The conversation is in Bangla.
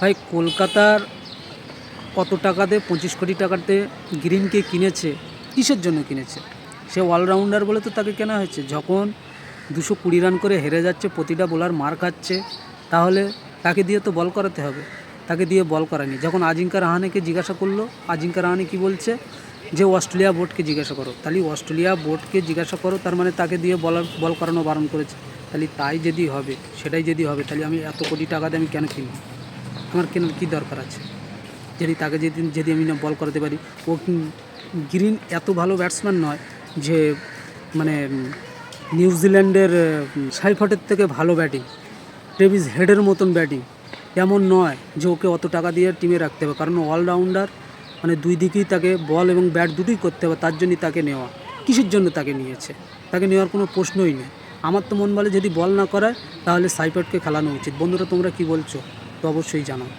ভাই কলকাতার কত টাকাতে 25 কোটি টাকাতে গ্রিনকে কিনেছে, কিসের জন্য কিনেছে? সে অলরাউন্ডার বলে তো তাকে কেনা হয়েছে। যখন 220 রান করে হেরে যাচ্ছে, প্রতিটা বোলার মার খাচ্ছে, তাহলে তাকে দিয়ে তো বল করাতে হবে। তাকে দিয়ে বল করায়নি। যখন আজিঙ্কা রাহানেকে জিজ্ঞাসা করলো, আজিঙ্কা রাহানে কি বলছে যে অস্ট্রেলিয়া বোর্ডকে জিজ্ঞাসা করো। তাহলে অস্ট্রেলিয়া বোর্ডকে জিজ্ঞাসা করো, তার মানে তাকে দিয়ে বল করানো বারণ করেছে। তাহলে তাই যদি হবে, সেটাই যদি হবে, তাহলে আমি এত কোটি টাকা দিয়ে আমি কেন কিনব? আমার কেনার কী দরকার আছে? তাকে যদি আমি না বল করাতে পারি। ও গ্রিন এত ভালো ব্যাটসম্যান নয় যে মানে নিউজিল্যান্ডের সাইফটের থেকে ভালো ব্যাটিং, ট্রেভিস হেডের মতন ব্যাটিং এমন নয় যে ওকে অত টাকা দিয়ে টিমে রাখতে হবে। কারণ অলরাউন্ডার, মানে দুই দিকেই তাকে বল এবং ব্যাট দুটোই করতে হবে। তার জন্যই তাকে নেওয়া। কিসের জন্য তাকে নিয়েছে? তাকে নেওয়ার কোনো প্রশ্নই নেই। আমার তো মন বলে যদি বল না করায় তাহলে সাইফটকে খেলানো উচিত। বন্ধুরা, তোমরা কি বলছো তো অবশ্যই জানাও।